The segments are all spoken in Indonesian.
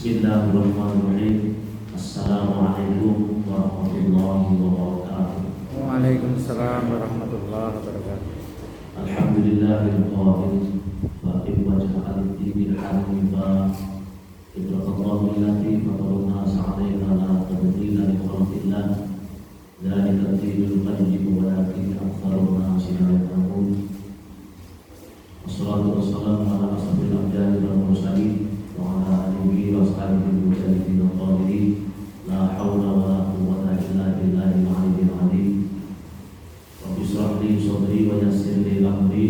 Bismillahirrahmanirrahim. Assalamualaikum warahmatullahi wabarakatuh. Waalaikumsalam warahmatullahi wabarakatuh. Alhamdulillahil qadir wa wajhal bil hamida. Ibrahimullahu allati fatarna sa'alaina la tabdila li khalqillah. Dzalika dinul qayyim walakin aktsarun nasi la ya'lamun. Wassalatu wassalamu ala asyrofil anbiya'i wal mursalin wa ala alihi wa sahbihi mujahidin qailin la haula wa la quwwata illa billahil aliyyil azim. Rabbi shrah li sadri wa yassir li amri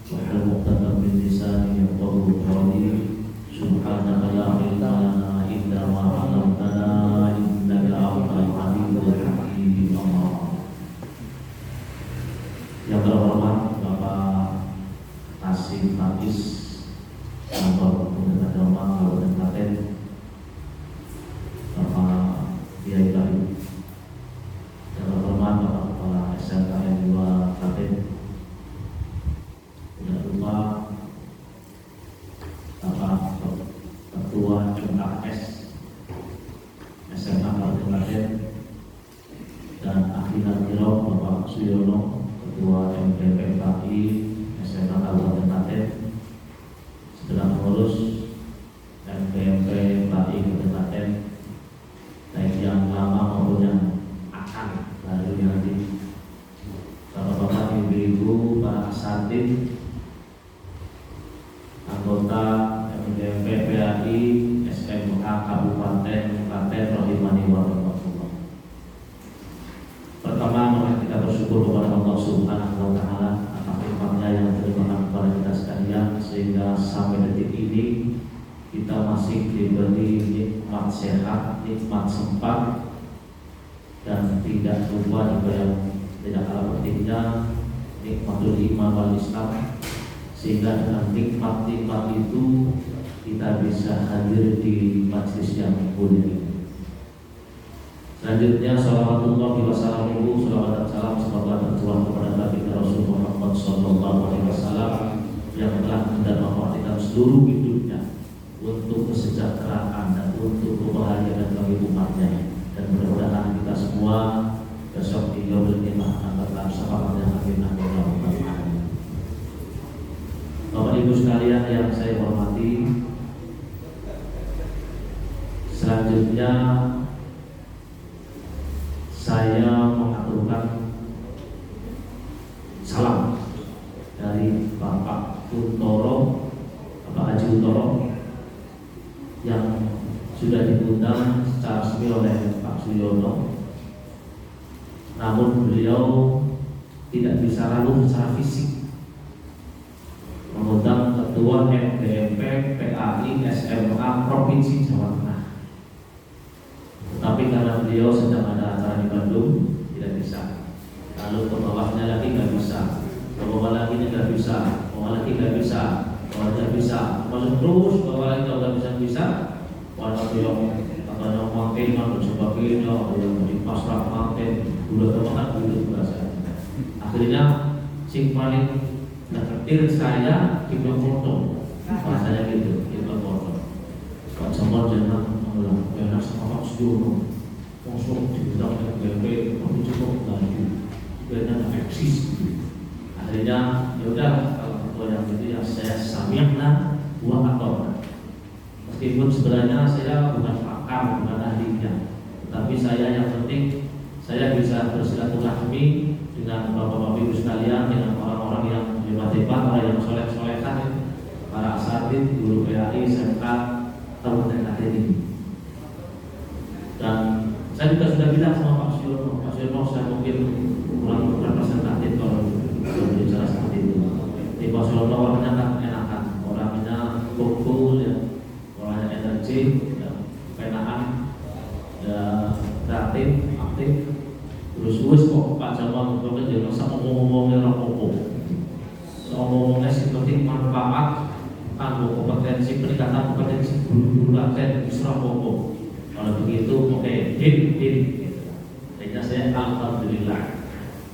wahlul 'uqdatam min lisani yafqahu qawli. Subhanaka la ilma lana illa ma 'allamtana innaka antal alimul hakim. Yang terhormat Bapak Hasim Faiz, Kantor Pemerintah Agama Kabupaten Klaten, Bapak Kiai Ibrahim, yang terhormat Bapak Kepala SMKN 2 Klaten, tidak lupa Bapak Ketua MKS SMA Kabupaten Klaten, dan Ahli Nadhiro Bapak Suyono, Ketua MPPKI SMA Kabupaten Klaten, sedang mengurus MPMP PKI Kabupaten Klaten, baik yang lama maupun yang akan baru nanti. Bapak-bapak, ibu-ibu, para asatidz, anggota MPMP PKI SMA Kabupaten Klaten rahimani wa rahimakumullah. Pertama, mari kita bersyukur kepada Allah Subhanahu wa taala atas nikmat-Nya yang diberikan kepada kita sekalian, sehingga sampai detik ini kita masih diberi nikmat sehat, nikmat sempat, dan tidak lupa juga yang tidak kalah pentingnya nikmatul iman wal Islam, sehingga dengan nikmat-nikmat itu kita bisa hadir di majlis yang mulia ini. Selanjutnya, salawatullah wa salamuhu, salawat dan salam semoga tercurah kepada Nabi Rasul Muhammad sallallahu alaihi wasallam yang telah mendapatkan seluruh hidupnya untuk kesejahteraan dan untuk kebahagiaan bagi umatnya. Dan mudah-mudahan kita semua besok di yaumul qiyamah akan tetap syafaat yang amin amin ya rabbal alamin. Bapak Ibu sekalian yang saya hormati, selanjutnya saya mengaturkan salam dari Bapak Untoro, Bapak Haji Untoro, yang sudah diundang secara resmi oleh Pak Suyono. Namun beliau tidak bisa lalu secara fisik mengundang Ketua MPMP PAI SMA Provinsi Jawa Tengah. Tetapi karena beliau sedang ada acara di Bandung, tidak bisa. Lalu ke bawahnya lagi nggak bisa, ke bawah lagi nggak bisa, ke bawah lagi nggak bisa, ke bawah nggak bisa, masuk terus ke bawah lagi nggak bisa. Walau yang katanya makin dan sebagainya, yang di pasrah makin, udah banget gitu bahasa. Akhirnya si paling terakhir saya kirim foto, bahasanya gitu, kirim foto. Kalau sama jangan mengulang, karena sama Pak Suyono, langsung diundang MPMP, tapi cukup lagi, karena eksis. Akhirnya yaudah, kalau ketua yang itu ya saya samiaklah buat aktor. Meskipun sebenarnya saya bukan pakar, bukan ahlinya, tapi saya yang penting saya bisa bersilaturahmi dengan bapak-bapak ibu sekalian, dengan orang-orang yang hebat-hebat, orang yang soleh-solehan, para asatidz, guru PAI, SMK Kabupaten Klaten ini. Dan saya juga sudah bilang sama Pak Suyono, saya mungkin kurang representatif kalau bicara seperti itu. Di Pak Suyono orangnya kan enakan, orangnya kumpul ya, orangnya energi, ya, penaan, ya, kreatif, aktif. Terus kok Pak Jamal mungkin dia masa ngomong-ngomongnya rapopo, ngomongnya seperti manfaat, kompetensi peningkatan kompetensi guru-guru Klaten bisa rapopo. Kalau begitu, oke, din. Sehingga saya alhamdulillah.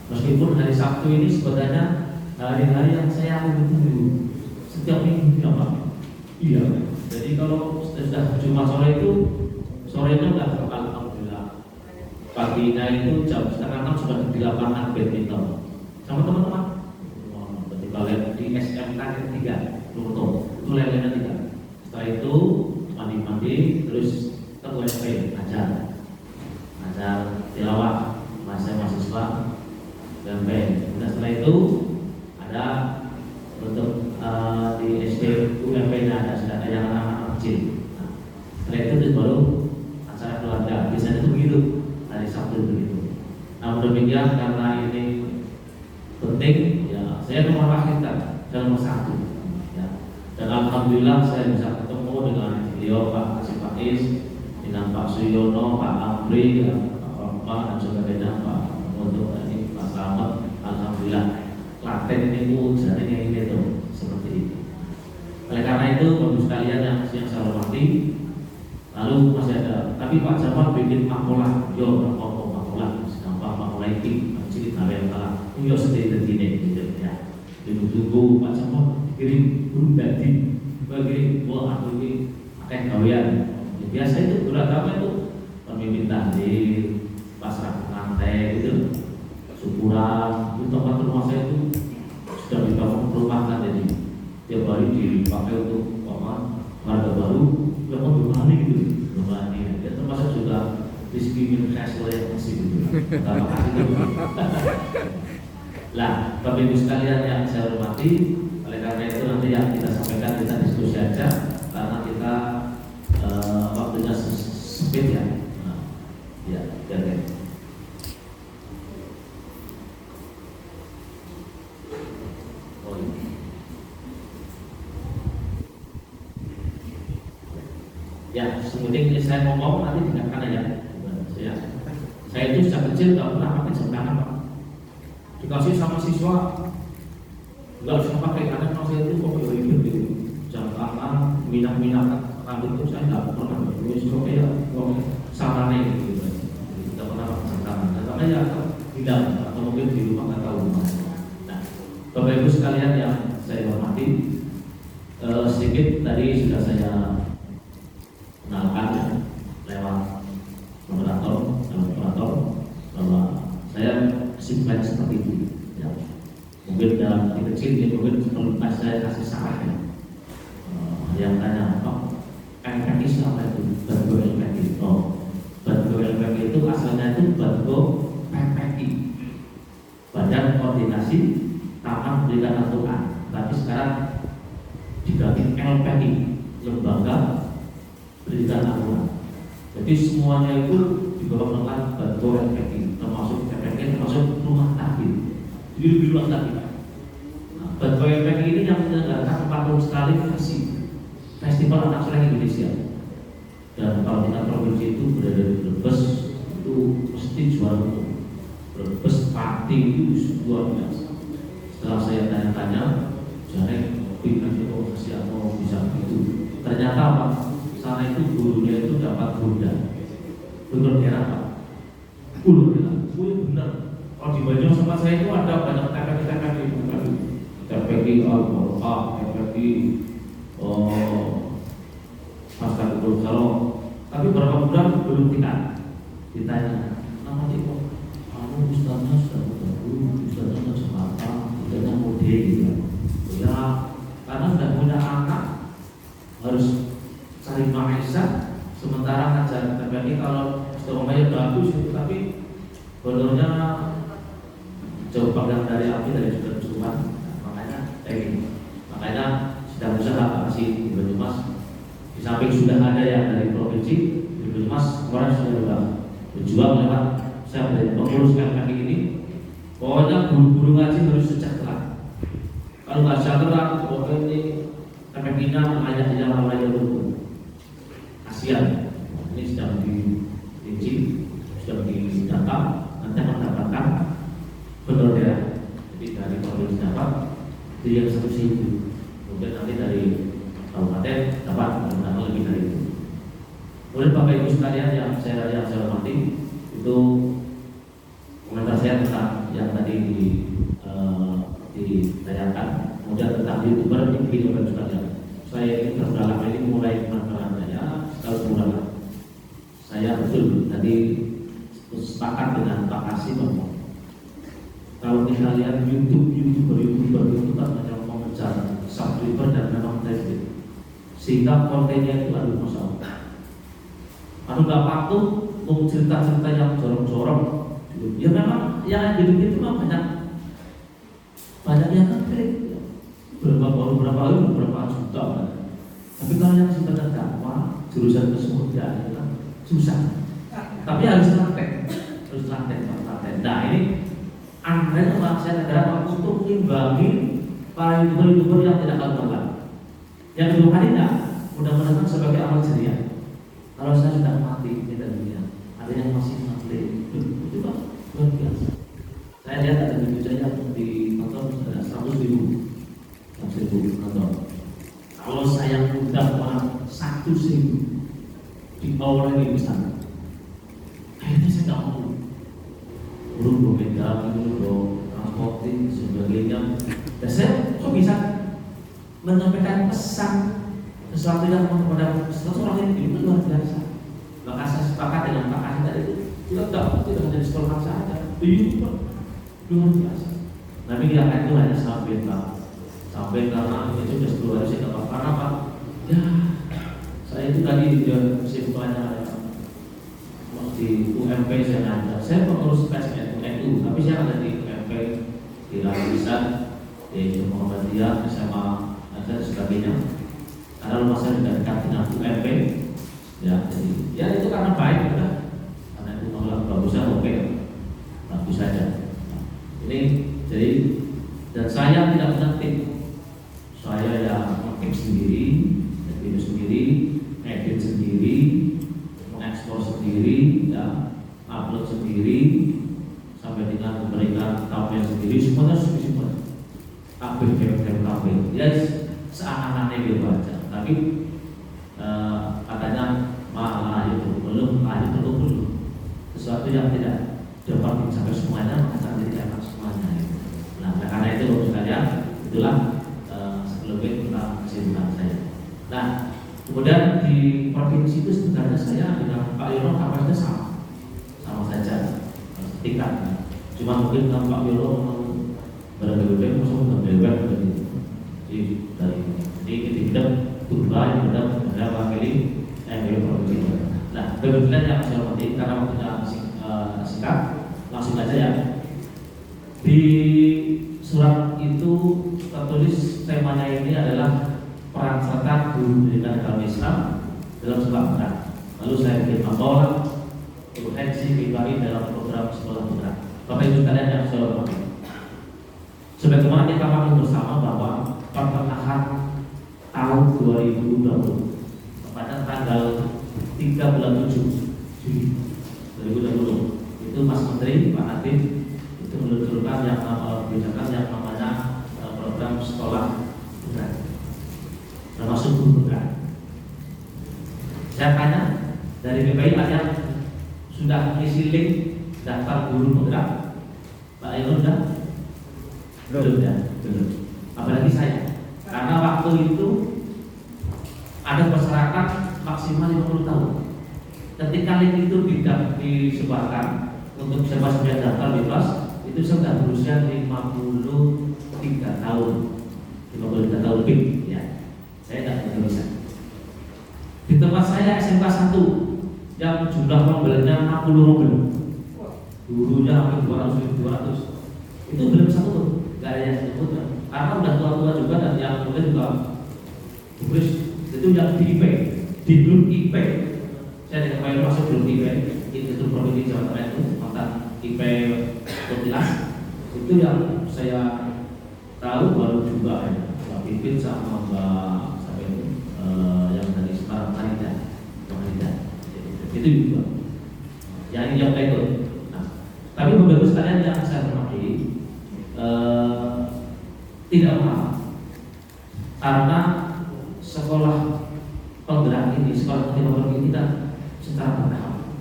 Meskipun hari Sabtu ini sebenarnya hari-hari yang saya tunggu setiap minggu, ya Pak. Iya. Jadi kalau sudah Jumat sore itu sorenya udah alhamdulillah. Paginya itu jam 5:30 sudah di lapangan badminton sama teman-teman. Ketika lihat di SMK ketiga, itu levelnya 3. Setelah itu mandi-mandi, terus ke USP ngajar tilawah mahasiswa dan band. Nah, setelah itu ada untuk di SD UMP-nya ada yang anak-anak kecil. Nah, setelah itu baru acara keluarga. Biasanya itu begitu hari Sabtu begitu. Namun demikian karena ini penting, ya saya mewakilkan nomor 1. Ya. Dan alhamdulillah saya bisa ketemu dengan beliau Pak Hasim Faiz, dengan Pak Suyono, Pak Amri, ya, Pak dan sebagainya, Pak untuk ini Pak Selamat. Alhamdulillah Klaten ini jaringan ini tuh seperti itu. Oleh karena itu bagus sekalian yang saya hormati. Lalu masih ada, tapi Pak Jamal bikin makolah, makolah, sedang makolah itu masih ditarik kalah, sedih gitu ya. Tunggu Pak Jamal kirim pribadi bagi aku ini akan kawian. Biasa itu beragama itu pemimpin tahdir, pasrah pengantin gitu, syukuran. Itu tempat rumah saya itu sudah dibangun perumahan, jadi tiap hari dipakai untuk warga baru. Yang mau berani gitu, berani. Ya termasuk juga diskimin casual yang masih gitu. Terima kasih gitu. Lah, Bapak Ibu sekalian yang saya hormati, oleh karena itu nanti yang kita sampaikan kita diskusi aja, karena kita waktunya sempit ya. Nah, ya. Ya, sementing saya ngomong nanti dengarkan aja. Saya itu sejak kecil nggak pernah pakai jam tangan, Pak. Dikasih sama siswa nggak usah pakai, karena kalau saya itu kok ribet gitu. Jam tangan, minat rambut itu saya nggak pernah. Terus kok ya, sama nih gitu. Tidak pernah pakai jam tangan. Karena ya tidak, atau mungkin di rumah nggak tahu. Nah, Bapak Ibu sekalian yang saya hormati, sedikit tadi sudah saya kenalkan ya, lewat moderator bahwa saya kesibukan seperti itu ya. Mungkin dalam hati kecil ya, mungkin perlu saya kasih saran ya. Yang tanya LPG apa itu? Badgo LPG. Badgo LPG itu asalnya itu Badgo PPI, Badan Koordinasi Taman Pendidikan Al-Quran. Tapi sekarang diganti LPI, Lembaga Pendidikan Al-Quran. Jadi semuanya itu di bawah naungan Badgo LPI, termasuk LPI, termasuk rumah tahfidz. Jadi lebih luas lagi. Nah, Badgo LPI ini yang menyelenggarakan 40 sekali Festival Anak Soleh Indonesia. Dan kalau kita provinsi itu berada di Brebes, itu mesti juara umum. Brebes Pati itu luar biasa. Setelah saya tanya-tanya, jadi bingung siapa bisa itu. Ternyata Pak, sana itu gurunya itu dapat Gubernur daerah Pak. Gubernur benar. Kalau di Banyumas sama saya itu ada banyak TPK Al-Qur'an, TPK Astagfirullah kalau tapi berapa bulan belum ditanya nama itu ustaznya sudah baru, ustaznya ke Jakarta, ustaznya mode gitu ya, karena sudah punya anak harus cari maisha, sementara ngajar TPK kalau semuanya bagus itu, tapi bodohnya jauh panggang dari api dari juga cuman, makanya sedang usaha kasih di Banyumas. Di samping sudah ada yang dari provinsi di Banyumas, orang sudah berjuang lewat saya menjadi pengurus kaki ini. Pokoknya guru-guru ngaji harus sejahtera. Kalau nggak sejahtera, pokoknya ini TPK-nya ayah di dalam layar hukum. Kasihan. Ini sedang dirinci, sedang didata, nanti akan mendapatkan benar daerah. Jadi dari provinsi dapat, itu yang satu itu. Mungkin nanti dari kabupaten dapat menambah lebih dari itu. Kemudian Bapak Ibu sekalian yang saya hormati, itu komentar saya tentang yang tadi ditayangkan. Kemudian tentang YouTuber ini Bapak Ibu sekalian. Saya ini terdalam ini mulai penasaran saya sepakat dengan Pak Kasim bahwa kalau kita lihat YouTuber itu kan hanya mengejar subscriber dan memang traffic, sehingga kontennya itu aduh masalah. Anu nggak patuh mau cerita-cerita yang jorok-jorok, ya memang yang gitu-gitu memang banyak yang ngeklik, berapa juta kan. Tapi kalau yang sebenarnya dakwah jurusan kesemudian itu kan susah. Tapi harus praktek. Nah ini Anda saya adalah untuk mengimbangi para youtuber yang tidak karuan. Yang kedua kali tidak, mudah-mudahan sebagai amal jariah. Kalau saya sudah mati di dunia, ada yang masih mati, itu Pak luar biasa. Saya lihat ada video saya di kantor ada 100.000 kantor. Kalau saya undang orang 1.000 di bawah lagi di sana, akhirnya saya nggak mau. Belum megang, belum transporting sebagainya. Dan saya kok bisa menyampaikan pesan sesuatu yang kepada seseorang itu luar biasa. Maka saya sepakat dengan Pak Andi tadi itu tidak hanya di sekolah saja, itu luar biasa. Tapi dia itu hanya sampai karena itu sudah 10 hari saya dapat karena Pak. Ya, saya itu tadi kesimpulannya di UMP saya ngajar. Saya pengurus PSNU, tapi saya ada di UMP di Lapisan, di Muhammadiyah, SMA dan sebagainya. Karena rumah saya juga dekat dengan UMP, ya, jadi ya itu karena baik, ya. Karena itu malah bagusnya oke, bagus saja. Nah, ini jadi dan saya tidak punya tim, saya yang nge-keep sendiri, video sendiri, edit sendiri, mengekspor sendiri, ya, upload sendiri, sampai dengan memberikan thumbnail sendiri, semuanya semua. Kabel, yes, seakan-akan dia baca. Tapi katanya malah itu belum sesuatu yang tidak dapat mencapai semuanya maka tidak dapat semuanya. Nah karena itu baru sekalian itulah sebelumnya tentang kesimpulan saya. Nah kemudian di provinsi itu sebenarnya saya dengan Pak Yono kapasitasnya sama saja tingkat. Cuma mungkin dengan Pak Yono berbeda-beda maksudnya berbeda begitu. Jadi kita turba kita berapa kali provinsi. Nah kebetulan yang saya hormati karena waktunya singkat langsung aja ya. Di surat itu tertulis temanya ini adalah peran serta guru pendidikan agama Islam dalam sekolah berat. Lalu saya bikin membawa urgensi pribadi dalam program sekolah berat. Bapak Ibu sekalian yang saya hormati, sebagaimana kita maklum bersama bahwa pertengahan tahun 2020 pada tanggal 3 bulan 7 Juli 2020 itu Mas Menteri Pak Nadiem itu meluncurkan yang kebijakan yang namanya program sekolah berat, termasuk guru berat. Saya tanya dari BPI ada yang sudah mengisi link daftar guru penggerak? Pak Ayo sudah? Belum ya? Belum. Apalagi saya, karena waktu itu ada persyaratan maksimal 50 tahun. Ketika link itu disebarkan untuk siapa yang daftar bebas, itu sudah berusia 53 tahun lebih. Ya, saya tidak bisa. Di tempat saya SMK 1 yang jumlah pembeliannya 60 mobil, gurunya hampir 200, itu belum satu pun, nggak ada yang satu pun. Karena udah tua-tua juga dan yang muda juga tulis itu yang di IP, di grup IP. Saya tidak main masuk grup IP, itu provinsi Jawa Tengah itu mantan IP Kotilas. Itu yang saya tahu baru juga ya, Mbak Pipin sama Mbak siapa itu yang dari Semarang Marida. Itu juga. Yang ini yang itu. Nah, tapi beberapa sekalian yang saya hormati tidak mahal karena sekolah penggerak ini, sekolah penggerak ini kita secara bertahap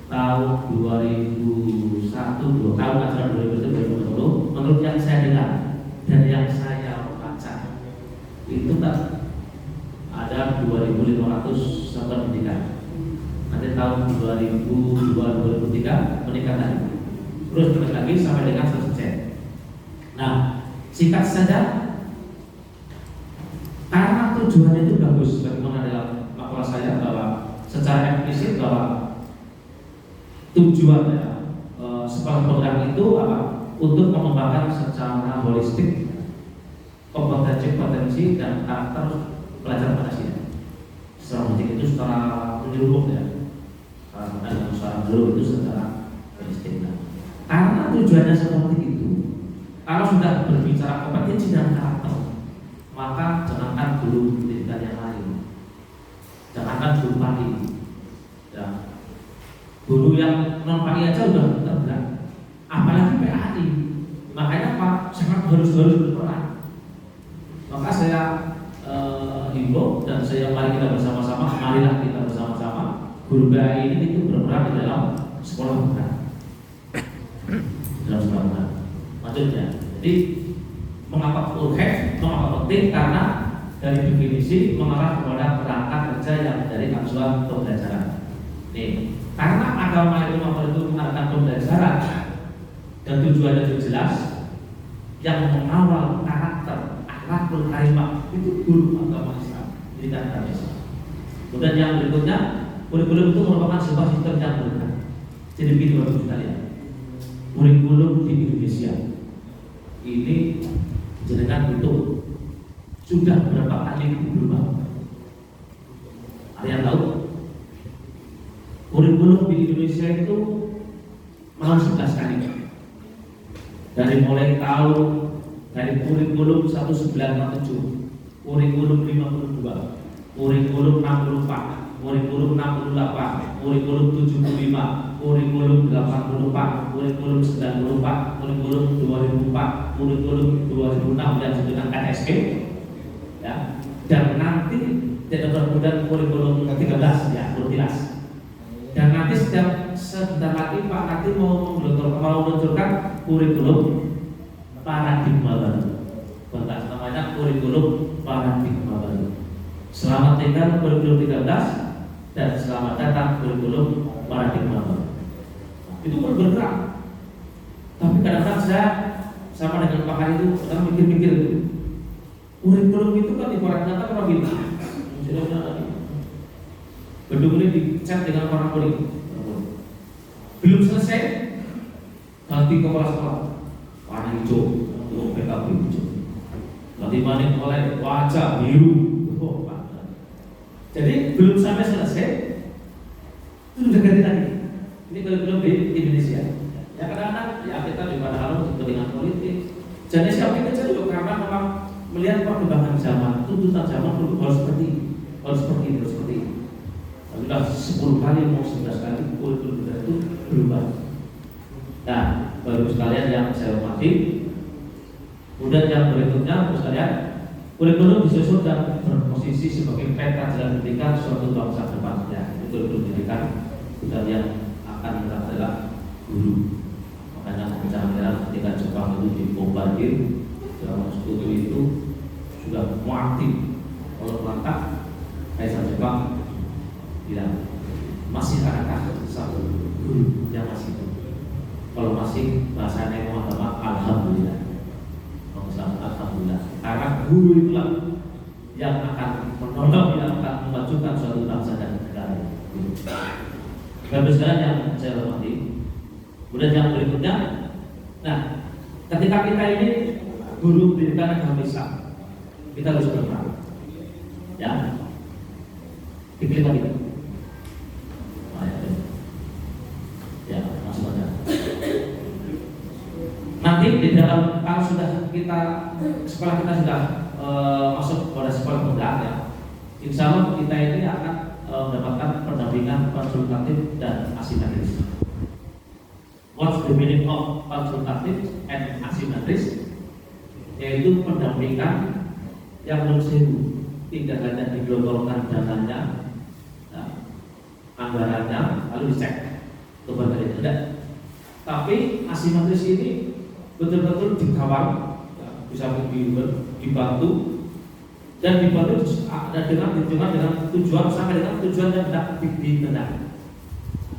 tahun 2001, 2 tahun ajaran 2020 menurut yang saya dengar dan yang saya baca itu tak ada 2.500 satuan pendidikan, ada tahun 2002-2003 meningkat lagi, terus meningkat lagi sampai dengan 100%. Nah, singkat saja, karena tujuannya itu bagus, bagaimana dalam laporan saya bahwa secara eksplisit bahwa tujuan sekolah program itu apa? Untuk mengembangkan secara holistik kompetensi dan karakter pelajar Pancasila. Secara holistik itu secara menyeluruh ya, dan secara menyeluruh itu secara holistik. Karena tujuannya seperti itu, kalau sudah berbicara kompetensi dan karakter, maka jangankan guru pendidikan yang lain, jangankan guru PAI, ya, guru yang non PAI aja udah terberat, apalagi PAI. Makanya Pak sangat harus berperan. Maka saya himbau dan saya mari kita bersama-sama, marilah kita bersama-sama guru PAI ini itu berperan di dalam sekolah bukan dalam sekolah bukan. Maksudnya, jadi mengapa urgent, mengapa penting? Karena dari definisi mengarah kepada perangkat kerja yang dari acuan pembelajaran. Nih, karena agama itu mengarahkan pembelajaran dan tujuannya itu jelas, yang mengawal karakter akhlakul karimah itu guru agama Islam, pendidikan agama Islam. Kemudian yang berikutnya, kurikulum itu merupakan sebuah sistem yang bergerak. Jadi begini Bapak sekalian, kurikulum di Indonesia ini jenengan itu sudah berapa kali berubah? Ada yang tahu? Kurikulum di Indonesia itu malah 11 kali. Dari mulai tahun dari kurikulum 1947, kurikulum 52, kurikulum 64, kurikulum 68, kurikulum 75, kurikulum 84, kurikulum 94, kurikulum 2004, kurikulum 2006 dan dengan KSP, ya. Dan nanti kemudian kurikulum 13 ya, kurikulum. Dan nanti sebentar lagi Pak nanti mau meluncurkan kurikulum paradigma baru. Bahkan namanya kurikulum paradigma baru. Selamat tinggal kurikulum 13 dan selamat datang kurikulum paradigma baru. Itu bergerak. Tapi kadang-kadang saya sama dengan Pak Hari itu kadang mikir-mikir itu. Kurikulum itu kan ibaratnya kan orang gitu. Gedung ini dicat dengan warna kuning. Belum selesai, ganti kepala sekolah warna hijau, untuk PKB hijau. Nanti panik oleh wajah biru. Jadi belum sampai selesai, itu sudah ganti lagi. Ini kurikulum di Indonesia. Ya kadang-kadang ya kita juga harus kepentingan politik. Jadi siapa kita juga karena memang melihat perkembangan zaman, tuntutan zaman harus seperti ini, harus seperti ini, harus seperti ini. Sudah 10 kali mau 11 kali kurikulum itu berubah. Nah, baru sekalian yang saya hormati. Kemudian yang berikutnya, baru sekalian, kurikulum disusun dan berposisi sebagai peta jalan pendidikan suatu bangsa depan. Ya, itu kurikulum pendidikan kita yang akan kita adalah guru. Makanya bicara ketika Jepang itu dibombardir, dalam sekutu itu sudah muaktif. Kalau melangkah, Kaisar Jepang bilang masih adakah satu guru yang masih itu? Kalau masih bahasanya mengatakan alhamdulillah. Alhamdulillah. Karena guru itulah yang akan menolong, yang akan memajukan suatu bangsa dan negara. Bapak sekalian yang saya hormati. Kemudian yang berikutnya, nah, ketika kita ini guru pendidikan agama Islam, kita harus berperan. Ya, diklik lagi. Ya, masuk aja. Nanti di dalam kalau sudah kita sekolah kita sudah masuk pada sekolah pemula ya, insya Allah kita ini akan mendapatkan pendampingan konsultatif dan asimetris. What's the meaning of konsultatif and asimetris? Yaitu pendampingan yang menurut tidak hanya digelontorkan dananya, anggarannya lalu dicek kepada tidak, tapi asimetris ini betul-betul dikawal, ya, bisa dibantu dan dibantu dengan tujuan sampai dengan tujuan yang tidak dikehendaki.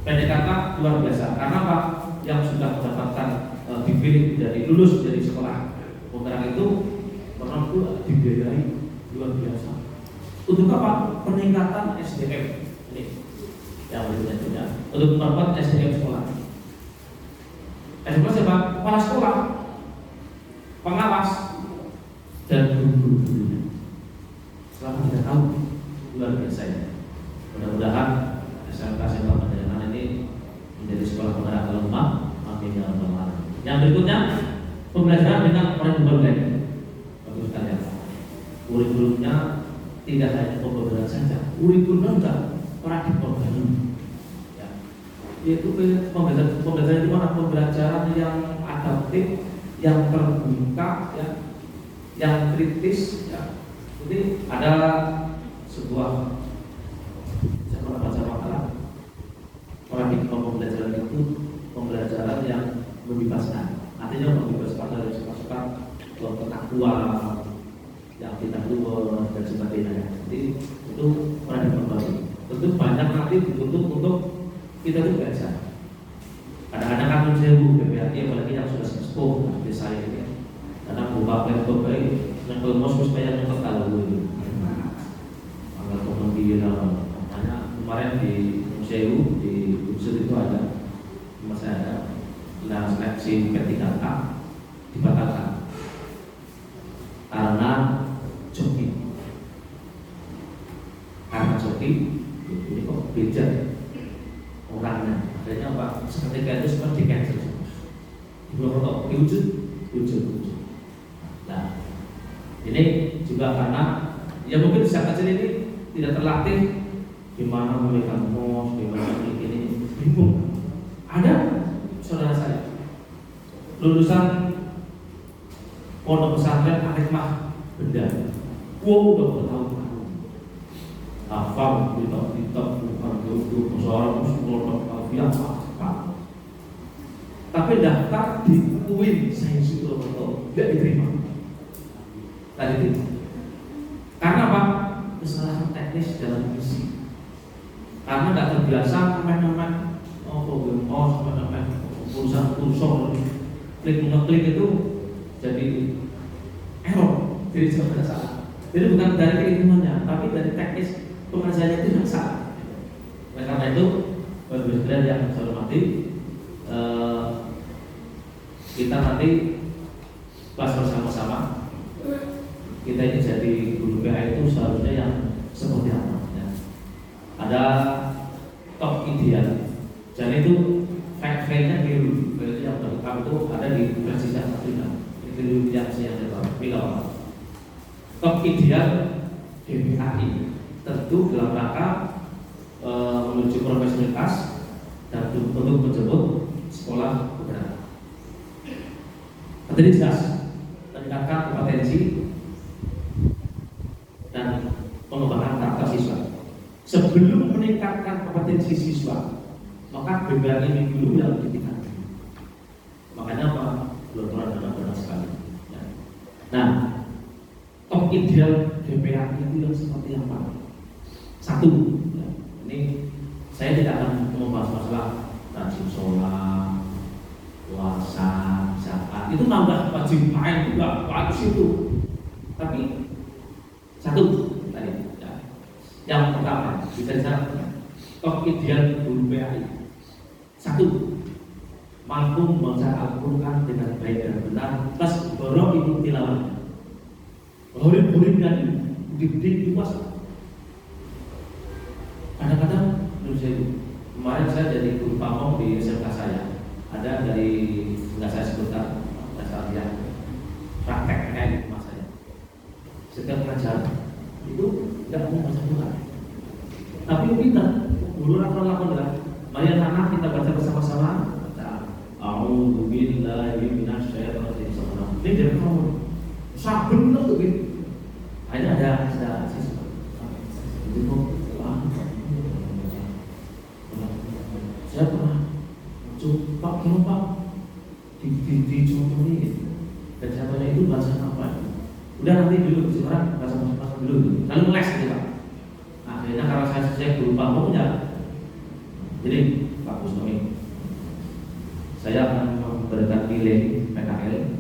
Pendek kata luar biasa. Karena apa? Yang sudah mendapatkan dipilih dari lulus dari sekolah penggerak itu orang itu dibiayai luar biasa. Untuk apa? Peningkatan SDM. Ini yang berikutnya. Untuk memperkuat SDM sekolah. SDM siapa? Kepala sekolah, pengawas, dan guru-gurunya. Selama kita tahu luar biasa ya. Mudah-mudahan SMK Panjenengan ini menjadi sekolah penggerak lemah. Amin ya rabbal alamin. Yang berikutnya pembelajaran dengan orang berbagai. Bagus sekali ya. Kurikulumnya tidak hanya pembelajaran saja. Kurikulumnya juga orang diperbaiki. Ya. Yaitu pembelajaran di mana pembelajaran yang adaptif, yang terbuka, ya, yang kritis. Ya. Jadi ada sebuah saya pernah baca makalah paradigma pembelajaran itu pembelajaran yang membebaskan, artinya membebaskan dari suka-suka ketakuan yang tidak luar dan sebagainya. Jadi itu paradigma baru. Tentu banyak nanti dituntut untuk kita itu belajar. Kadang-kadang kan menjeru BPHI apalagi yang sudah sepuh seperti saya ini. Karena buka laptop baik yang kelemos supaya nyetok kalau itu. Angkat teman makanya kemarin di museum di Unsur itu ada masih ada seleksi P3K dibatalkan karena joki ini kok beda orangnya. Akhirnya apa? Seketika itu sempat di cancel. Diblokir, diwujud. Nah, ini juga karena ya mungkin sejak kecil ini tidak terlatih gimana memiliki mos, gimana ini bingung. Ada saudara saya lulusan pondok pesantren Al-Hikmah Benda. Udah bertahun-tahun. Hafal kitab bukan dulu soal musuh alfiah apa. Tapi daftar di UIN Sains betul tidak diterima. Tadi itu. Karena apa? Kesalahan teknis dalam misi. Karena tidak terbiasa main-main urusan klik itu jadi error, jadi jangan salah. Jadi bukan dari keilmuannya, tapi dari teknis pengajarannya itu yang salah. Oleh karena itu, Bapak yang saya hormati, kita nanti bahas bersama-sama. Kita ini jadi guru PA itu seharusnya yang seperti apa? Ya. Ada top ideal. Jadi itu fact-nya biru. Berarti yang terungkap itu ada di presiden Afrika. Itu yang saya tahu. Top ideal DPAI tentu dalam rangka menuju profesionalitas dan untuk menjemput sekolah penggerak. Tadi jelas meningkatkan kompetensi dan pengembangan karakter siswa. Sebelum meningkatkan kompetensi siswa, maka BPAI ini dulu yang ditingkatkan. Makanya apa? Belum benar sekali. Ya. Nah, top ideal DPAI itu yang seperti apa? Satu, ya, ini saya tidak akan membahas masalah rajin sholat, puasa, zakat. Itu nambah wajib main juga bagus itu. Tapi satu tadi, ya. Yang pertama kita top ideal guru PAI. Satu, mampu membaca Al-Quran dengan baik dan benar, plus dorong itu tilawahnya. Murid-murid dan didik luas. Kadang-kadang kemarin saya jadi guru pamong di SMK saya. Ada dari nggak saya sebutkan dasar yang prakteknya di rumah saya. Setiap pengajar itu tidak mau baca Quran, tapi pintar. Guru lakukan adalah mari anak kita baca bersama-sama. A'udzu billahi minasyaitonir rajim. Ini dari kamu. Saben tuh gitu. Ada siswa. Itu saya pernah coba di contoh ini. Dan saya tanya itu bahasa apa? Udah nanti dulu sekarang bahasa dulu. Lalu les gitu Pak. Akhirnya karena saya guru pamong ya Jadi Pak Kusnomi, saya akan memberikan nilai PKL,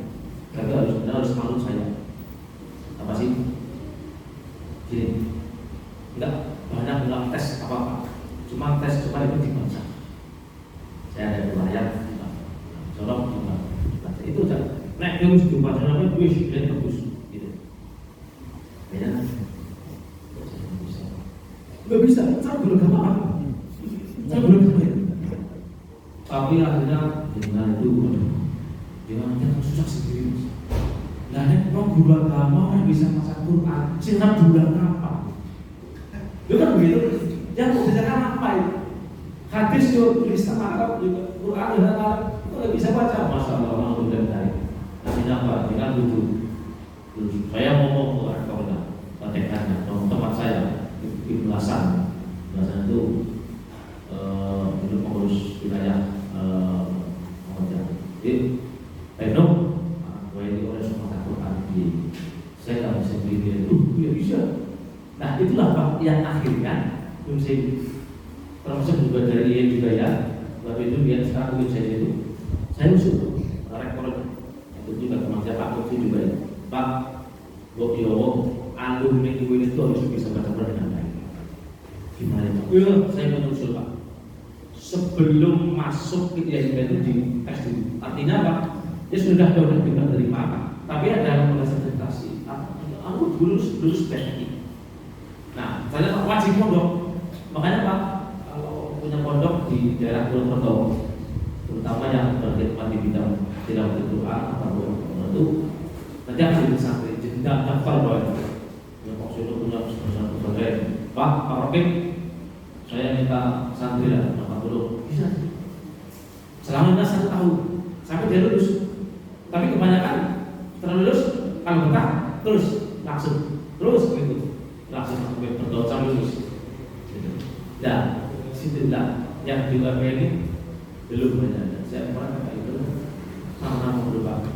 tapi harus malu saya. Apa sih? Gini, enggak banyak tes apa-apa, cuma tes coba itu dibaca. Saya ada 2 ayat, colok dibaca itu aja. Nek dia mesti dibaca namanya wis dan bagus, gitu. Beda. Nggak bisa, saya belum gampang. Saya belum gampang. Tapi akhirnya dengan itu, jangan kita susah sendiri. Nah, nek guru agama kan bisa masak Quran, siapa bulan apa? Itu kan begitu. Yang mau bicarakan apa itu? Hadis juga tulisan Arab juga, Quran dan Arab itu nggak bisa baca. Masya Allah, orang udah dari. Artinya apa? Dengan dulu. Saya ngomong ke orang praktekannya, teman saya Ibnu Hasan itu pengurus wilayah jadi Eno, ini oleh semua Quran di saya nggak bisa beli itu, ya bisa. Nah itulah Pak yang akhirnya mesti termasuk juga dari juga ya, waktu itu dia sekarang saya usul rekor itu juga teman saya Pak Kofi juga ya, Pak Gokiowo alumni UIN itu harus bisa baca Quran dengan baik. Gimana Pak? Ya saya menyusul Pak. Sebelum masuk ke IAIN itu di tes dulu. Artinya apa? Dia sudah bebas dari mana? Tapi ada yang sertifikasi. Aku dulu spesifik. Nah, saya wajib pondok. Makanya Pak, kalau punya pondok di daerah Purwokerto, terutama yang berkhidmat di bidang tilawah Quran atau itu, nanti akan jadi santri. Jadi daftar doa. Yang maksudnya punya sebagai Pak Rokim, saya minta santri lah. Bisa. Selama 1 tahun sampai dia lulus. Tapi kebanyakan terlulus kalau betah terus langsung gitu langsung sampai berdoa sampai lulus. Dan situlah yang juga ini belum banyak. Saya pernah kayak itu sama-sama berubah.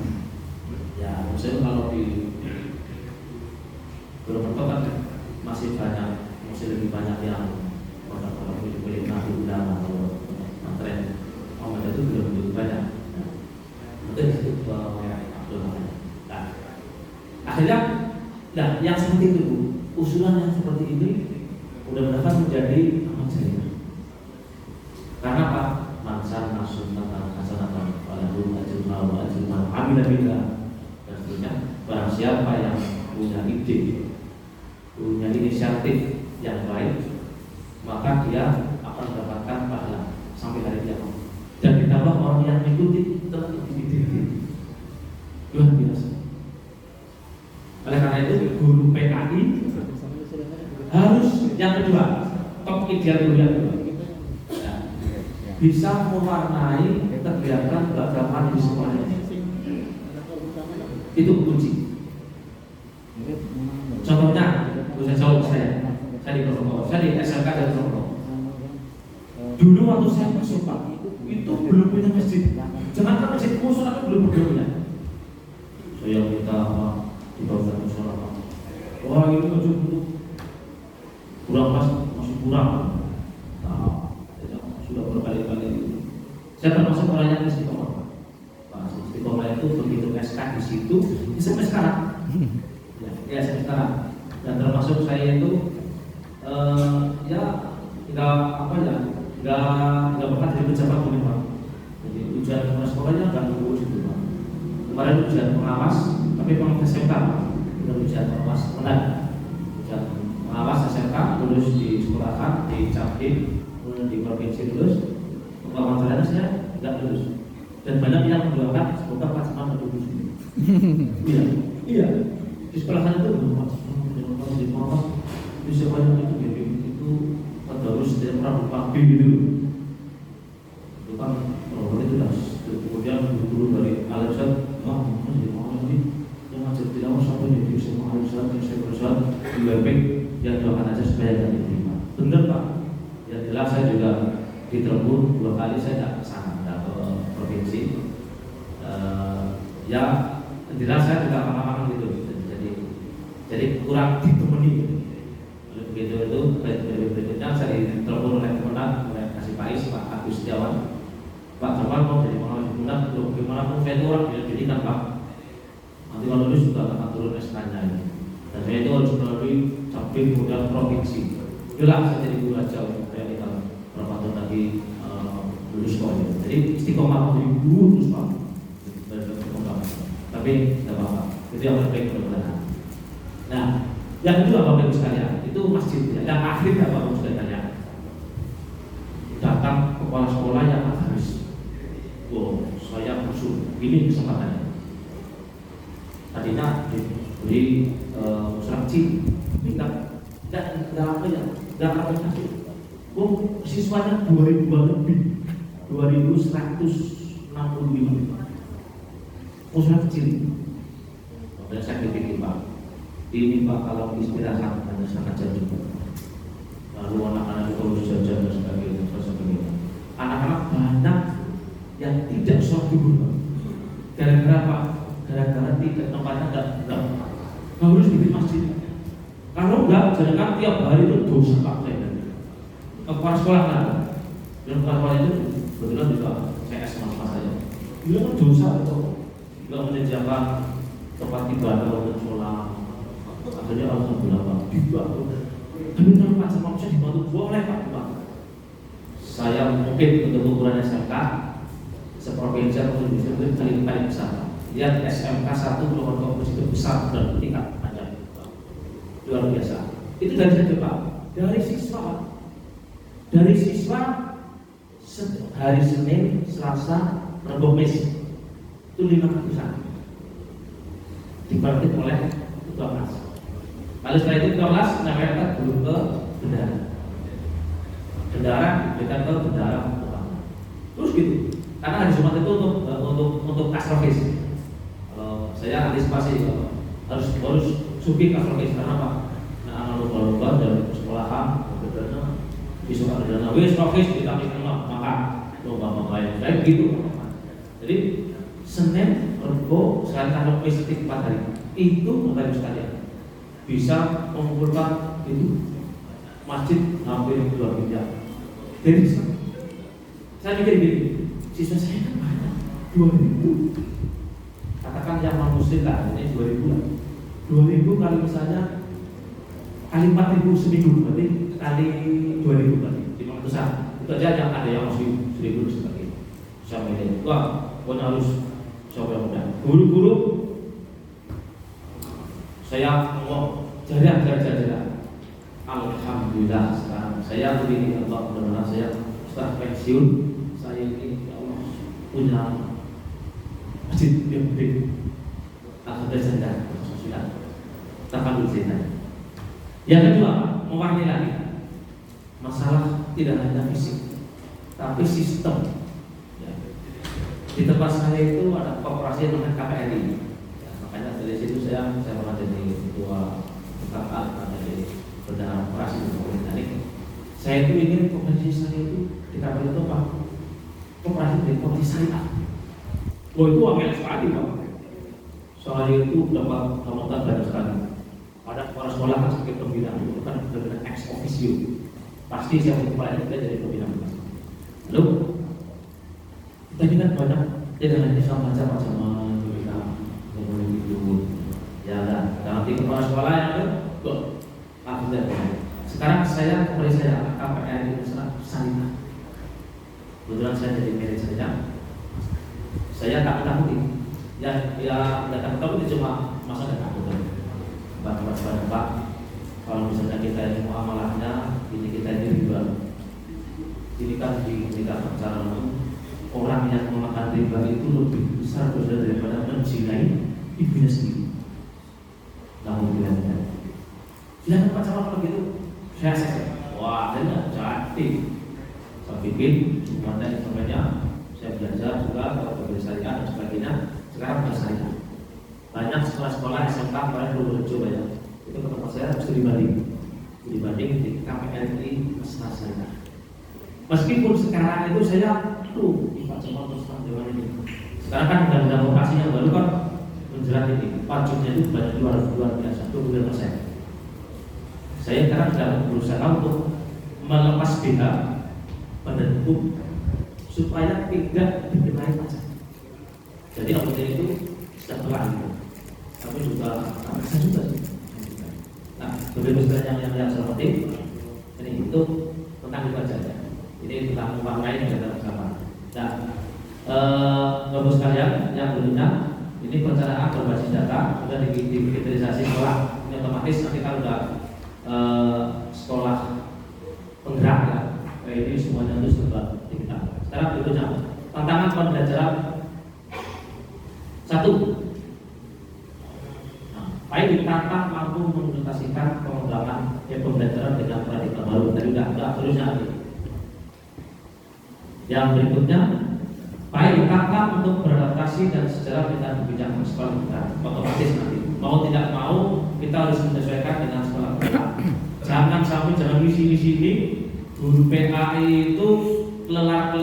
Ya, maksudnya kalau di Purwokerto kan masih lebih banyak yang orang-orang milik nabi ulama atau tren Muhammad itu belum begitu banyak. Mungkin itu Abdul Rahman. Nah, akhirnya, yang seperti itu Bu, usulan yang seperti ini mudah-mudahan menjadi amal jariah. Karena Pak Mansan Nasun tentang hasanatan walahu ajrun wa ajrun man amila biha dan seterusnya. Barang siapa yang punya ide, punya inisiatif yang baik, maka dia akan mendapatkan pahala sampai hari kiamat. Dan ditambah orang yang mengikuti tetap ide-ide luar biasa. Oleh karena itu guru PKI harus yang kedua, top ideal guru yang kedua, bisa mewarnai kegiatan keagamaan di sekolahnya. Itu kunci. Contohnya, bisa jawab saya di Purwokerto, saya di SMK dari Purwokerto. Dulu waktu saya masuk Pak, itu belum punya masjid. Jangan masjid musola itu belum punya. Saya minta dibangun musola Pak. Wah ini masih kurang pas, masih kurang. Nah, sudah berkali-kali. Saya termasuk orang yang istiqomah. Pak, istiqomah itu begitu SK di situ, sampai sekarang. Ya sampai sekarang. Dan termasuk saya itu nggak pernah jadi pejabat ini Pak. Jadi ujian sekolahnya nggak nunggu situ Pak. Kemarin ujian pengawas, tapi pengawas SMK Pak. Udah ujian pengawas menang. Ujian pengawas SMK lulus di sekolahan, di Capim, kemudian di provinsi lulus. Pengawasannya saya nggak lulus. Dan banyak yang mendoakan semoga Pak Cepat lulus. Iya. Di sekolahan itu belum Pak. Di Muhammad di sekolah itu terus dia pernah berpapi gitu. Itu kan itu dah. Kemudian guru dari Al-Azhar, masih mau lagi yang ngajar tilawah sampai di semua Al-Azhar yang saya berusaha di WP yang doakan aja supaya tidak diterima. Benar Pak. Ya jelas saya juga di Cirebon 2 kali saya tidak ke sana, tidak ke provinsi. Ya jelas saya juga pengalaman gitu. Jadi kurang ditemani. Oleh begitu itu berikutnya saya ditelepon oleh teman oleh kasih Pak Is Pak awal mau jadi pengawal diundang, bagaimana pun saya itu orang dididikan Pak. Nanti kalau lulus juga akan turun SK-nya ini. Dan saya itu harus melalui capim modal provinsi. Itulah saya jadi guru aja untuk saya kita berapa tahun lagi lulus kok. Jadi istiqomah menjadi guru terus Pak. Tapi tidak apa-apa. Itu yang terbaik mudah-mudahan. Nah, yang kedua Bapak Ibu sekalian, itu masjid. Yang akhir Bapak Ibu sekalian, datang kepala sekolah yang habis. Oh, saya usul ini kesempatannya. Tadinya diberi surat cip, tidak apa ya, tidak apa kasih. Oh, siswanya 2.000 lebih, 2.165. Oh, surat kecil. Kemudian saya pikir Pak, ini Pak kalau istirahat hanya sangat jauh. Lalu anak-anak itu harus jajan dan sebagainya. Anak-anak banyak yang tidak sholat dulu. Gara-gara apa? Gara-gara tidak tempatnya enggak harus bikin masjid. Kalau enggak, jangan tiap hari itu dosa Pak saya. Kepala sekolah kan, dan kepala sekolah itu kebetulan juga CS mas saya. Dia kan dosa itu, enggak menyediakan tempat ibadah untuk sholat. Akhirnya alhamdulillah Pak, dibantu. Tapi kalau Pak sama saya dibantu boleh Pak. Saya mungkin untuk ukuran SMK seprovinsi atau bisa paling besar. Lihat SMK 1 Purwokerto itu besar dan tingkat panjang, luar biasa. Itu dari siapa Pak? Dari siswa. Dari siswa hari Senin, Selasa, Rabu, Kamis itu 500-an. Dibagi oleh ketua kelas. Lalu setelah itu ketua kelas namanya guru ke bendara. Bendara diberikan ke bendara utama. Terus gitu. Karena hari Jumat itu untuk kasrofis. Kalau saya antisipasi harus suki kasrofis karena apa? Nah, lomba-lomba dari sekolahan, berbeda. Besok ada dana wis kasrofis kita terima maka lomba yang kayak gitu. Jadi Senin, Rabu, sekarang kasrofis 4 hari. Itu Bapak Ibu sekalian bisa mengumpulkan itu masjid hampir 2 miliar. Jadi saya pikir gini, siswa saya kan banyak, 2.000. Katakan yang non muslim lah, ini 2.000 lah. 2.000 kali misalnya kali 4.000 seminggu, berarti kali 2.000 berarti 500-an. Itu aja yang ada yang muslim 1.000 dan sebagainya. Saya milih, wah, pokoknya harus coba mudah. Guru-guru saya mau jaga. Alhamdulillah sekarang saya begini Allah benar-benar saya setelah pensiun saya ini ya Allah punya masjid yang gede. Alhamdulillah sudah takabul zina. Yang kedua mewarnai lagi masalah tidak hanya fisik tapi sistem. Ya. Di tempat saya itu ada koperasi yang namanya KPRI. Ya, makanya dari situ saya pernah jadi ketua KKA, jadi bendahara operasi di pemerintah ini. Saya itu ingin koperasi saya itu di KPRI itu Pak, koperasi dari koperasi syariah. Oh itu angel sekali Pak. Soalnya itu dapat hambatan banyak sekali. Ada kepala sekolah kan sebagai pembina, itu kan benar-benar ex officio. Pasti siapa kepala kita jadi pembina. Lalu kita ini kan banyak tidak hanya sama macam-macam kita ngomongin itu. Ya kan, nanti kepala sekolah yang itu, sekarang saya kembali saya KPRI Syariah. Kebetulan saya jadi manajernya. Saya takut-takuti. Ya nggak takut-takuti cuma masa nggak takut. Pak, kalau misalnya kita ini muamalahnya, ini kita ini riba. Ini kan di nikah cara orang yang memakan riba itu lebih besar daripada menzinai ibunya sendiri. Namun tidak. Silahkan Pak sama kalau gitu. Saya wah, ada jadi. Saya bikin semuanya instrumennya. Saya belajar juga kalau berbeda syariah dan sebagainya. Sekarang sudah syariah. Banyak sekolah-sekolah SMK kemarin belum coba ya. Itu ke tempat saya harus dibanding di KPRI Mesra Syariah. Meskipun sekarang itu saya Pak Jamal terus dewan ini. Sekarang kan undang-undang vokasi yang baru kan menjerat ini. Pajaknya itu banyak luar biasa 20%. Saya sekarang sedang berusaha untuk melepas BH pada hukum supaya tidak dikenai pajak. Jadi apabila itu sejahtera itu, tapi juga bisa juga sih. Nah, berbeda yang seperti ini itu tentang itu aja ya. Ini tentang uang lain yang kita bersama. Nah, Bapak sekalian yang berikutnya, ini perencanaan berbasis data sudah digitalisasi sekolah. Ini otomatis nanti kalau sudah sekolah penggerak ya, ini semuanya itu serba digital. Sekarang berikutnya, tantangan pembelajaran satu. Baik ditata mampu mengimplementasikan pengembangan pembelajaran dengan paradigma baru. Tadi sudah terusnya. Yang berikutnya, baik ditata untuk beradaptasi dan secara dengan kebijakan sekolah kita. Otomatis nanti mau tidak mau kita harus menyesuaikan dengan sekolah kita. Jangan sampai jangan misi ini guru PAI itu lelar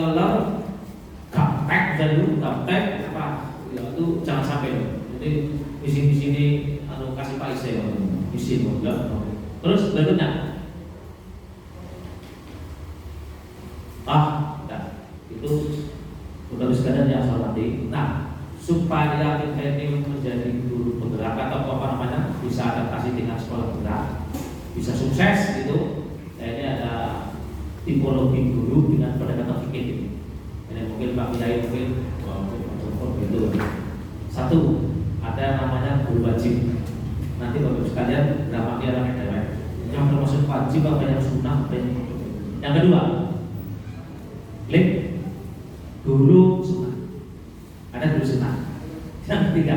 gaptek dan gaptek apa ya, itu jangan sampai. Jadi misi ini kasih Pak Isai misi enggak. Terus berikutnya itu sudah sekadar yang saya hormati. Nah, supaya kita ini menjadi guru penggerak atau apa namanya bisa adaptasi dengan sekolah penggerak, bisa sukses itu, ini ada tipologi guru dengan pendekatan fikih. Ini mungkin Pak Kiai mungkin itu. Satu, ada yang namanya guru wajib. Nanti Bapak sekalian berapa dia orangnya dewek. Yang termasuk wajib apa yang sunnah? Yang kedua, klik guru sunnah. Ada guru sunnah. Yang ketiga,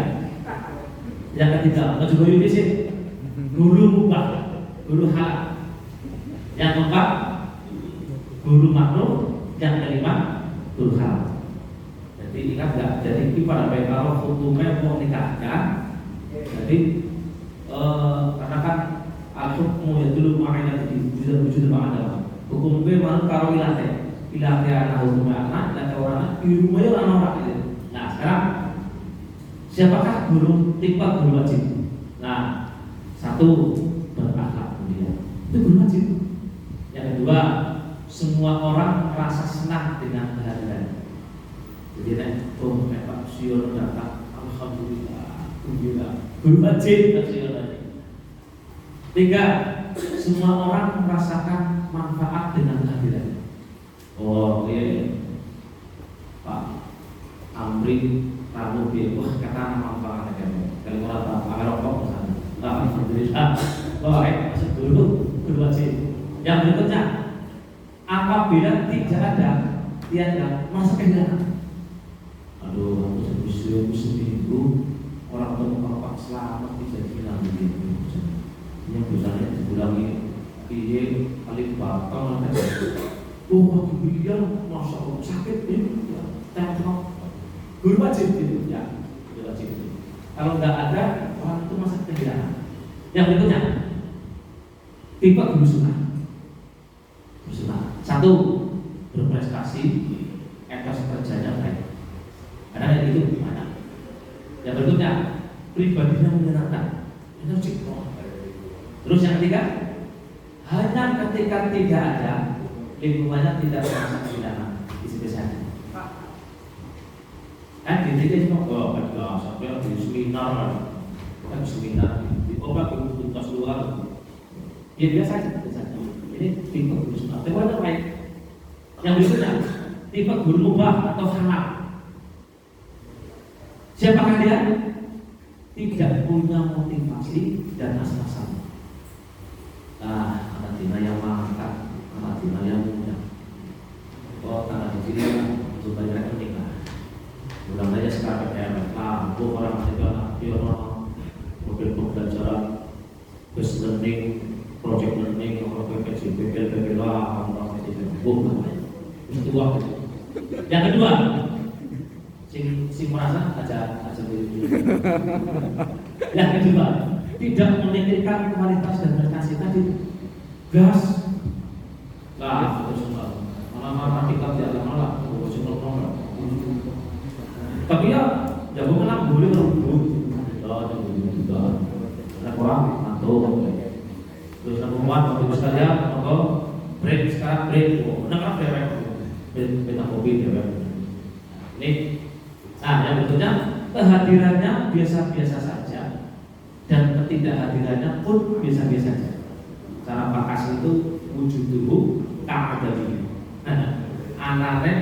juga sih guru mubah, guru halal. Yang keempat, guru makruh. Yang kelima, guru halal. Jadi ingat nggak? Jadi pada baik kalau hukumnya mau nikahkan, jadi karena kan al-hukmu ya dulu makanya wujud makna. Hukum itu mana karo ilate anak hukumnya anak dan orang di rumahnya orang gitu. Nah sekarang siapakah tipe guru wajib? Nah, satu berakhlak mulia, itu guru wajib. Yang kedua, semua orang merasa senang dengan kehadiran. Jadi Pak Sion datang, alhamdulillah, guru wajib. Tiga, semua orang merasakan manfaat dengan kehadiran. Oh iya, Pak Amri Ramu dia, wah kata manfaat kamu. Kalau orang pakai rokok misalnya, alhamdulillah. Baik, masuk dulu guru wajib. Yang berikutnya, apabila tidak ada tiada masa kehilangan. Aduh, aku seminggu orang tua Pak selamat bisa hilang begitu. Yang biasanya diulangi piye kali bakal ada. Oh, dia masa sakit ini ya, tengok. Guru wajib gitu ya, guru wajib itu. Kalau nggak ada orang itu masa kehilangan. Yang berikutnya, tipe guru sunnah. Guru sunnah. Satu, berprestasi, etos kerjanya baik. Ada yang itu gimana? Yang berikutnya, pribadinya menyenangkan, energik. Terus yang ketiga, hanya ketika tidak ada lingkungannya tidak merasa kehilangan di situ saja. Kan di sini semua sampai di seminar di obat tuntas luar. Ya biasa saja. Ini tipe guru sunnah. Tipe apa baik? Yang berikutnya, tipe guru mubah atau halal. Siapakah dia? Tidak punya motivasi dan asa-asa. Anak dina yang mangkat, anak dina yang muda. Oh, tanah di sini supaya rekening lah. Ulang aja sekarang lampu orang masih anak orang mobil pembelajaran, bus learning, project learning, orang PPL lah, orang itu tua. Yang kedua, sing merasa aja dulu. Yang kedua, tidak memikirkan kualitas dan prestasi tadi. Gas. Lah, terus mana kita tidak malah tapi ya jago kenal boleh berebut. Ada orang mantu. Terus nomor 1 waktu sekalian, break sekarang break. Kenapa break? beta kopi ya. Ini, nah yang berikutnya kehadirannya biasa-biasa saja dan ketidakhadirannya pun biasa-biasa saja. Cara pakas itu wujud tubuh ka'adami. Anane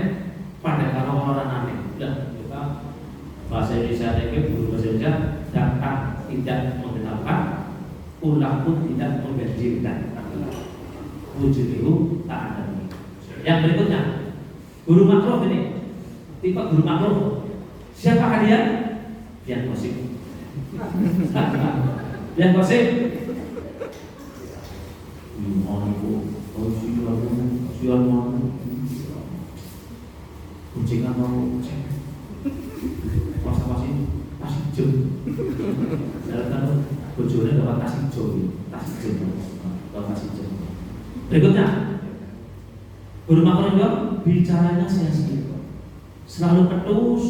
pada kalau orang aneh. Nah, kita bahasa Indonesia ini guru bahasa Indonesia datang tidak mengenalkan, pulang pun tidak mengganjilkan. Wujud itu ka'adami. Yang berikutnya guru makruh ini. Tipe guru makruh. Siapa kalian? Yang gosip. Yang gosip. Kuncingan mau cek. Pas-pasin kasih jam. Dalam bojone dapat kasih jam. Berikutnya guru makruh juga bicaranya sia-sia. Selalu ketus,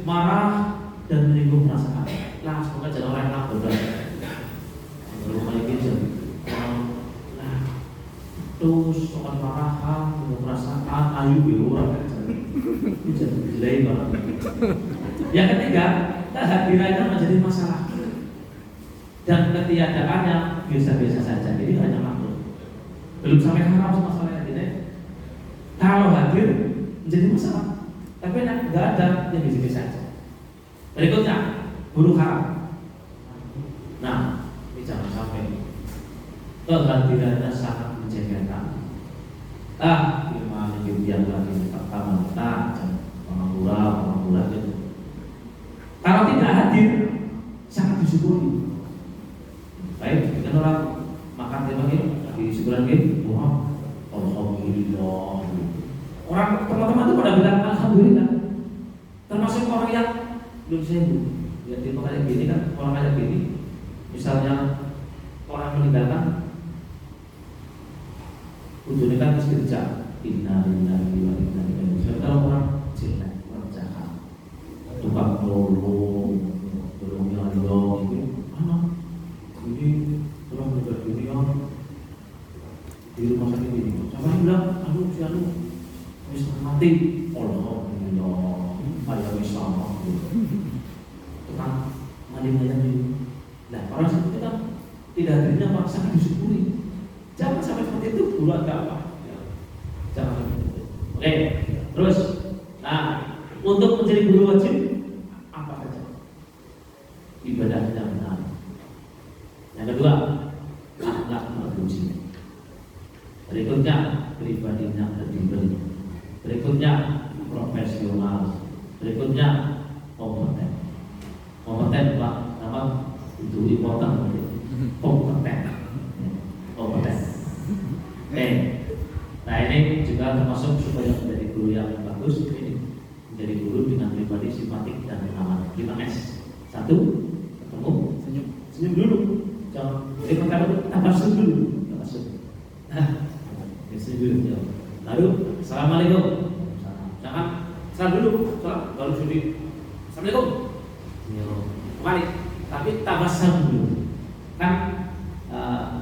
marah dan menyinggung perasaan. Langsung aja orang yang bodoh. Kalau kayak gitu, ketus, soal marahan, menyinggung perasaan, ayu orang. Itu jelek banget. Yang ketiga, kehadirannya menjadi masalah dan ketiadaannya biasa-biasa saja. Jadi hanya makhluk. Belum sampai haram masalahnya tidak. Kalau hadir menjadi masalah. Tapi nggak ada yang biasa saja. Berikutnya huru haram. Nah, ini jangan sampai kehadirannya sangat menjengkelkan. Gimana dia lagi pertama pengangguran itu. Kalau tidak hadir sangat disyukuri. Baik, dengan orang makan lagi di syukuran gitu, wah, alhamdulillah. Orang teman-teman itu pada bilang alhamdulillah. Termasuk orang yang belum sembuh. Ya tipe kayak gini kan, orang kayak gini. Misalnya orang meninggalkan, ujungnya kan harus kerja. Innalillahi wa inna ilaihi raji'un. Kalau orang jelek, orang jahat, tukang tolong nyolong itu, ini orang meninggal dunia di rumah sakit ini. Sama bilang, aduh si anu bisa mati, alhamdulillah, ayah bisa tukang mandi-mandian ini. Nah, orang seperti itu kan tidak hadirnya apa sangat disyukuri. Jangan sampai seperti itu, buat apa? Jangan seperti itu. Oke, terus, nah, untuk menjadi guru wajib apa saja? Ibadahnya benar. Yang kedua, akhlak berfungsi. Berikutnya, pribadinya kredibel. Berikutnya, profesional. Berikutnya, kompeten. Kompeten Pak, nama itu important. Kompeten. Nah ini juga termasuk supaya menjadi guru yang bagus. Ini menjadi guru dengan pribadi simpatik dan aman. 5S. 1, ketemu, senyum dulu. Jangan jadi pertama tabassum dulu. Senyum dulu. Lalu assalamualaikum. Jangan salam dulu. Salam baru sudi. Assalamualaikum. Kembali. Tapi tabassum dulu. Kan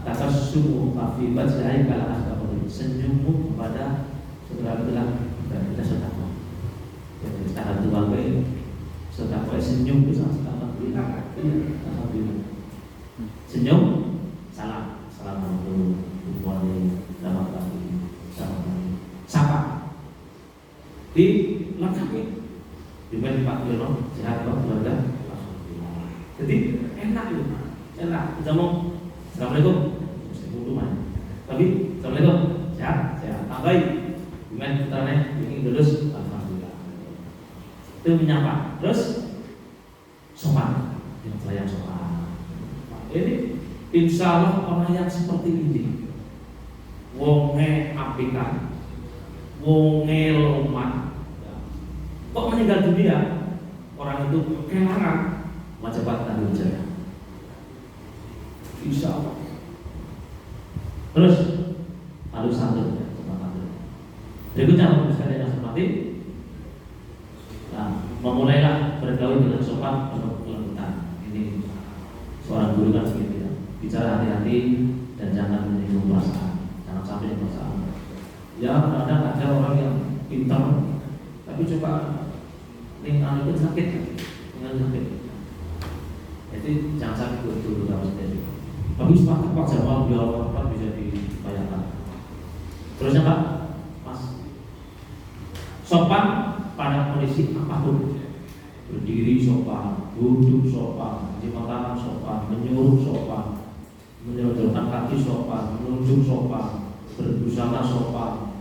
tabassum fi wajhi kala asbab. Senyummu kepada saudara bilang dan kita sedekah. Jadi secara tuan baik sedekah senyum bisa alhamdulillah. Alhamdulillah. Senyum, salam, assalamualaikum warahmatullahi wabarakatuh. Sapa. Di lengkapi. Diberi Pak Wiro, sehat Pak keluarga. Alhamdulillah. Jadi enak itu. Enak. Kita mau assalamualaikum. Tapi assalamualaikum. Sehat. Baik. Gimana putaranya? Ini lulus. Alhamdulillah. Itu menyapa. Terus sopan. Yang sopan. Ini insya Allah orang yang seperti ini, wonge apikan, wonge loman. Kok meninggal dunia? Orang itu kehilangan Majapahit dan Jaya. Insya Allah. Terus lalu santun. Berikutnya untuk sekalian yang hormati, nah, memulailah bergaul dengan sopan untuk kelembutan. Ini seorang guru kan seperti itu. Bicara hati-hati dan jangan menyinggung perasaan. Jangan sampai perasaan. Ya kadang ada orang yang pintar, tapi coba lingkungan itu sakit, tinggal sakit. Jadi jangan sampai betul kalau sendiri. Tapi sepakat Pak Jamal biar Pak bisa dibayangkan. Terusnya Pak, Mas, sopan pada kondisi apapun, berdiri sopan, duduk sopan, cuci tangan sopan, menyuruh sopan, menjolokkan kaki sopan, menunjuk sopan, berbusana sopan,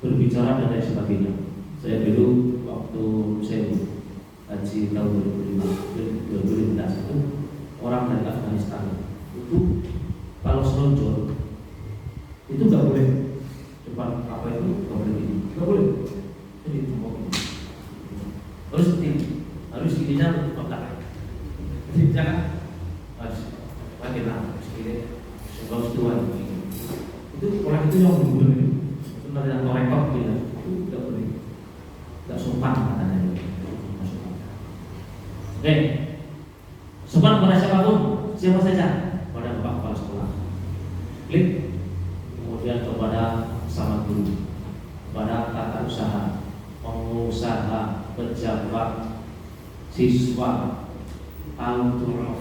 berbicara dan lain sebagainya. Saya dulu waktu saya haji tahun 2015 itu orang dari Afghanistan itu kalau selonjor itu nggak boleh depan apa itu nggak boleh gini, nggak boleh. Jadi harus ininya kotak. Jadi jangan harus bagaimana sekiranya sebab tuan itu orang itu yang berguna itu ada rekod gitu itu nggak boleh, nggak sopan katanya. Oke, sopan pada siapapun, siapa saja, pada bapak kepala sekolah, klik, kemudian kepada sama guru, kepada tata usaha, pengusaha, pejabat, siswa, alumni,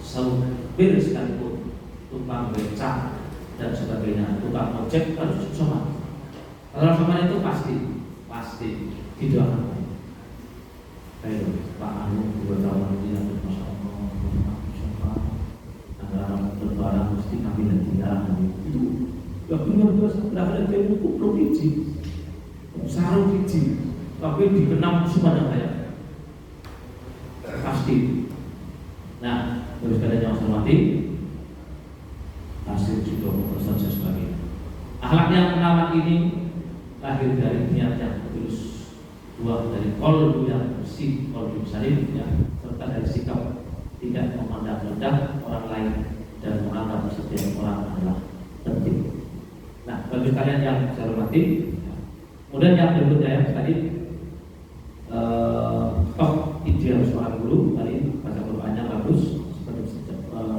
sopir sekalipun, tukang becak dan sebagainya, tukang ojek harus sopan. Kalau sopan itu pasti didoakan. Ayo Pak Anu 2 tahun tidak bermasya Allah, sopan, antara berbarang mesti kami dan tidak itu. Gak luar biasa, berada di buku belum hiji, sarung hiji, tapi dikenal sepanjang saya pasti. Nah, terus kalian yang hormati, hasil juga dan sebagainya. Akhlak yang menawan ini lahir dari niat yang tulus, buah dari qalbu yang bersih, qalbu salim, ya, serta dari sikap tidak memandang rendah orang lain dan menganggap setiap orang adalah penting. Nah, bagi kalian yang saya hormati, kemudian yang berikutnya ya tadi top ideal seorang guru tadi baca Qurannya bagus seperti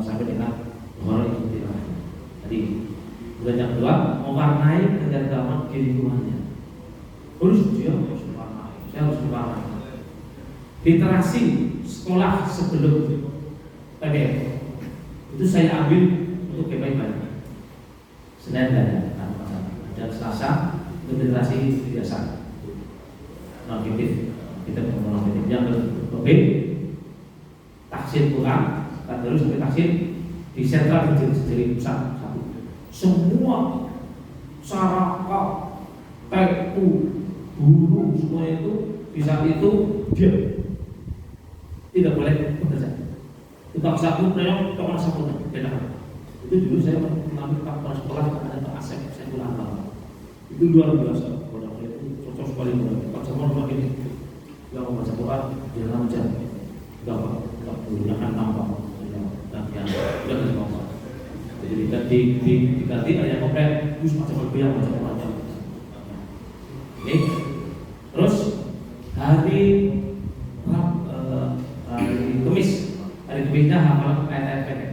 sampai dengan orang itu tidak. Tadi kemudian yang kedua mewarnai keagamaan di lingkungannya. Harus dia harus mewarnai, saya harus mewarnai. Literasi sekolah sebelum PDM itu saya ambil untuk baik-baik. Senin dan Selasa untuk literasi biasa non-fiktif, kita non-fiktif yang lebih tafsir Quran dan terus sampai tafsir di sentral jadi pusat satu. Semua syarakat, PU, guru semua itu di saat itu dia tidak boleh bekerja. Kita satu proyek kepala sekolah beda. Itu dulu saya mengambil kepala sekolah ada Pak Asep, saya pulang bang. Itu luar biasa. Pada waktu itu cocok sekali dengan Pak Jamal makin yang membaca Quran di dalam jam. Enggak punya kan nampak dan yang sudah nampak. Jadi diganti ada yang komplain, terus Pak Jamal yang baca Quran. Oke. Terus hari Kemisnya hafal ayat-ayat pendek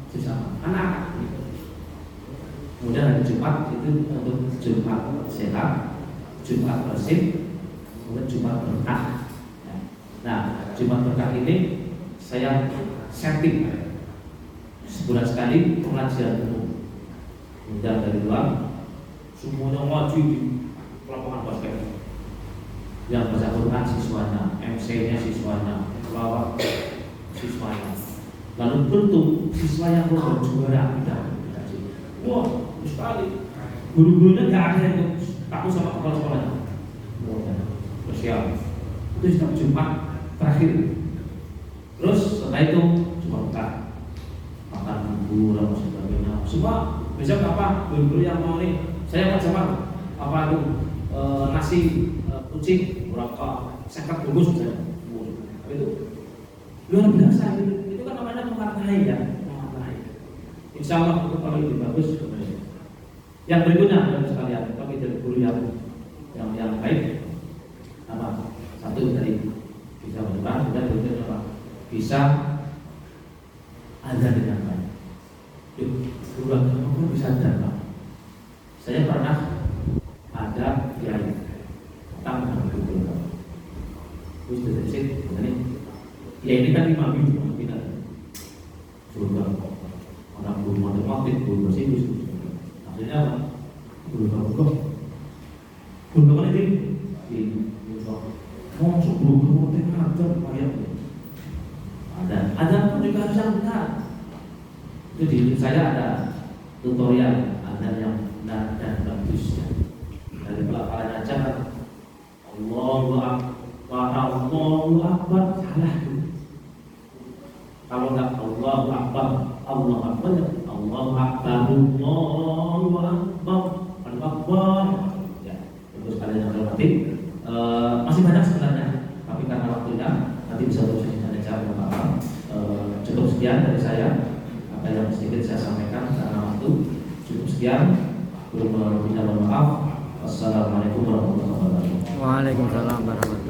sesama anak. Kemudian hari Jumat itu untuk Jumat sehat, Jumat bersih, kemudian Jumat berkah. Nah, Jumat berkah ini saya setting sebulan sekali pengajian umum. Kemudian dari luar semuanya wajib di lapangan basket. Yang baca Quran siswanya, MC-nya siswanya, pelawak siswanya. Lalu bentuk siswa yang lomba juara tidak. Wah, sekali. Guru-gurunya nggak ada yang takut sama kepala sekolahnya. Sosial. Itu setiap Jumat terakhir. Terus setelah itu cuma makan bubur dan sebagainya. Semua besok apa? Guru-guru yang mau nih, saya mau coba apa itu nasi kucing berapa sekat bungkus saja. Itu luar biasa itu kan namanya mewarnai ya, mewarnai. Insya Allah itu kalau lebih bagus. Yang berikutnya dari sekalian, kami dari guru yang baik apa? Satu tadi bisa berdepan, dan berikutnya apa? Bisa azan dengan baik. Guru bisa azan Pak. Saya pernah ada kiai terus deteksi ini ya ini kan 5 minggu kita sudah orang belum matematik belum bahasa Inggris akhirnya apa belum apa ini mau sebelum kamu ngajar ayat ada pun juga harus yang benar. Itu di YouTube saya ada tutorial ada yang benar dan bagus ya. Dari pelafalan aja Allahu Akbar salah. Kalau nggak Allahu Akbar Allahu Akbar ya. Terus kalian yang hormati masih banyak sebenarnya tapi karena waktunya nanti bisa terus ada cara berapa. Cukup sekian dari saya apa yang sedikit saya sampaikan karena waktu cukup sekian belum minta maaf. Wassalamualaikum warahmatullahi wabarakatuh. Waalaikumsalam warahmatullahi wabarakatuh.